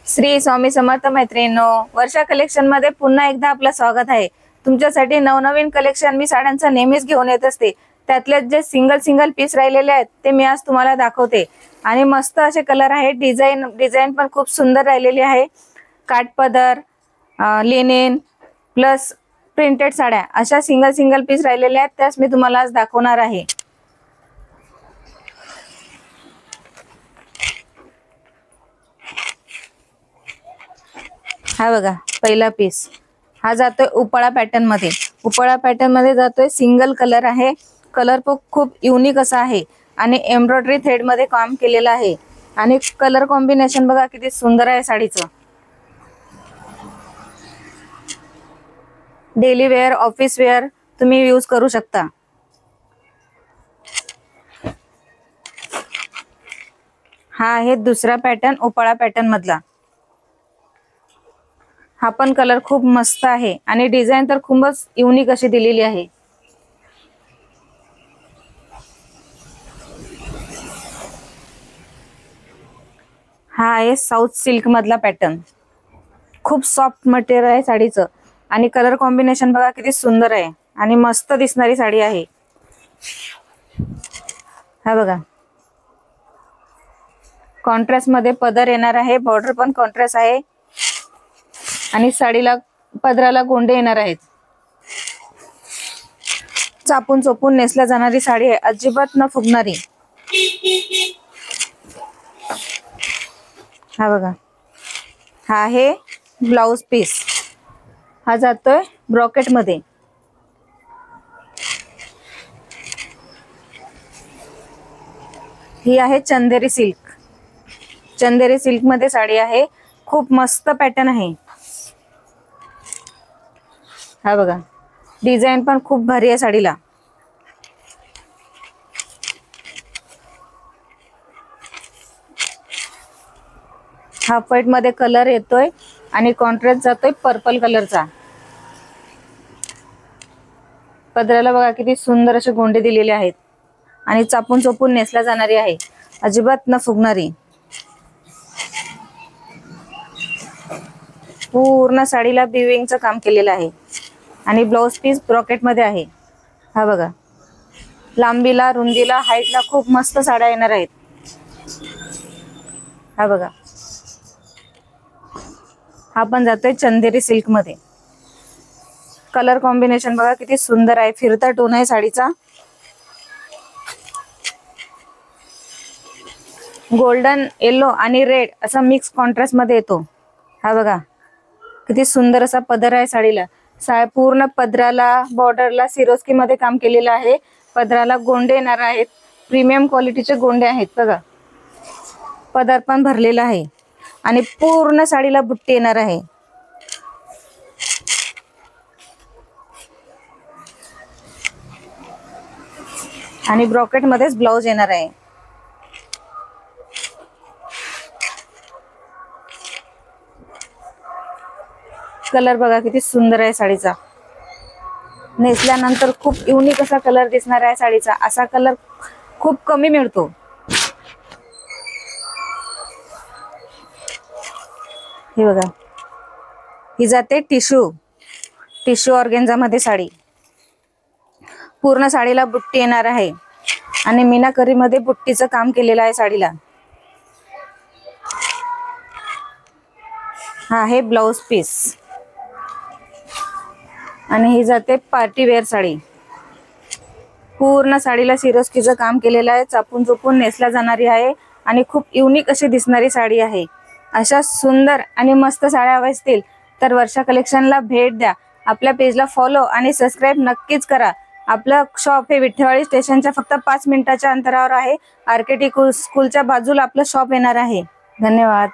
श्री स्वामी समर्थ मैत्रिणींनो, वर्षा कलेक्शन मध्ये पुन्हा एकदा आपलं स्वागत आहे। तुमच्यासाठी नवनवीन कलेक्शन मी साड्यांचं नेहमीच घेऊन येत असते। त्यातले जे सिंगल पीस राहिलेले आहेत ते मी आज तुम्हाला दाखवते। आणि मस्त असे कलर आहेत, डिझाइन पण खूप सुंदर राहिलेली आहे। काठपदर, लिनेन प्लस प्रिंटेड साड्या अशा सिंगल पीस राहिलेले आहेत, त्यास मी तुम्हाला आज दाखवणार आहे। हा बघा, पहिला पीस हा जातोय उपळा पॅटर्न मध्ये। उपळा पॅटर्न मध्ये जातोय, सिंगल कलर आहे। कलर पण खूप युनिक असा आहे आणि एम्ब्रॉयडरी थ्रेड मध्ये काम केलेलं आहे। आणि कलर कॉम्बिनेशन बघा किती सुंदर आहे साडीचं। डेली वेअर, ऑफिस वेअर तुम्ही यूज करू शकता। हा आहे दुसरा पॅटर्न उपळा पॅटर्न मधला। हा पण कलर खूप मस्त आहे आणि डिझाइन तर खूपच युनिक अशी दिलेली आहे। हा आहे साउथ सिल्क मधला पॅटर्न। खूप सॉफ्ट मटेरियल आहे साडीचं आणि कलर कॉम्बिनेशन बघा किती सुंदर आहे आणि मस्त दिसणारी साडी आहे। हा बघा, कॉन्ट्रास्ट मध्ये पदर येणार आहे, बॉर्डर पण कॉन्ट्रास्ट आहे आणि साडीला पदराला गोंडे येणार आहेत। चापून चोपून नेसल्या जाणारी साडी आहे, अजिबात न फुगणारी। हा बघा, हा आहे ब्लाउज पीस। हा जातोय ब्रॉकेट मध्ये। ही आहे चंदेरी सिल्क। चंदेरी सिल्क मध्ये साडी आहे, खूप मस्त पॅटर्न आहे। हा बघा, डिझाइन पण खूप भारी आहे साडीला। हाफ व्हाईट मध्ये कलर येतोय आणि कॉन्ट्रास्ट जातोय पर्पल कलरचा। पदराला बघा किती सुंदर असे गोंडे दिलेले आहेत आणि चापून चोपून नेसला जाणारी आहे, अजिबात न फुगणारी। पूर्ण साडीला बिविंगचं काम केलेलं आहे आणि ब्लाउज पीस ब्रॉकेट मध्ये आहे। हा बघा, लांबीला, रुंदीला, हाईटला खूप मस्त साड्या येणार आहेत। हा बघा, हा पण जातोय चंदेरी सिल्क मध्ये। कलर कॉम्बिनेशन बघा किती सुंदर आहे, फिरता टोन आहे साडीचा। गोल्डन, येलो आणि रेड असा मिक्स कॉन्ट्रास्ट मध्ये येतो। हा बघा, किती सुंदर असा पदर आहे साडीला। पूर्ण पदराला, बॉर्डरला सिरोस्की मध्ये काम केलेलं आहे। पदराला गोंडे येणार आहेत, प्रीमियम क्वालिटीचे गोंडे आहेत बघा। पदर पण भरलेला आहे आणि पूर्ण साडीला बुट्टी येणार आहे। आणि ब्रॉकेट मध्येच ब्लाउज येणार आहे। कलर बघा किती सुंदर आहे साडीचा। नेसल्यानंतर खूप युनिक असा कलर दिसणार आहे साडीचा। असा कलर खूप कमी मिळतो। हे बघा, ही जाते टिश्यू ऑर्गेन्झा मध्ये साडी। पूर्ण साडीला बुट्टी येणार आहे आणि मीनाकरी मध्ये बुट्टीचं काम केलेलं आहे साडीला। हा आहे ब्लाउज पीस आणि ही जाते पार्टी वेअर साडी। पूर्ण साडीला सिरोस्कीचं काम केलेलं आहे, चापून चोपून नेसला जाणारी आहे आणि खूप युनिक अशी दिसणारी साडी आहे। अशा सुंदर आणि मस्त साड्या हव्या असतील तर वर्षा कलेक्शनला भेट द्या। आपल्या पेजला फॉलो आणि सबस्क्राइब नक्कीच करा। आपलं शॉप हे विठ्ठलवाडी स्टेशनच्या फक्त 5 मिनिटाच्या अंतरावर आहे। आर्किटेक्ट स्कूलच्या बाजूला आपलं शॉप येणार आहे। धन्यवाद।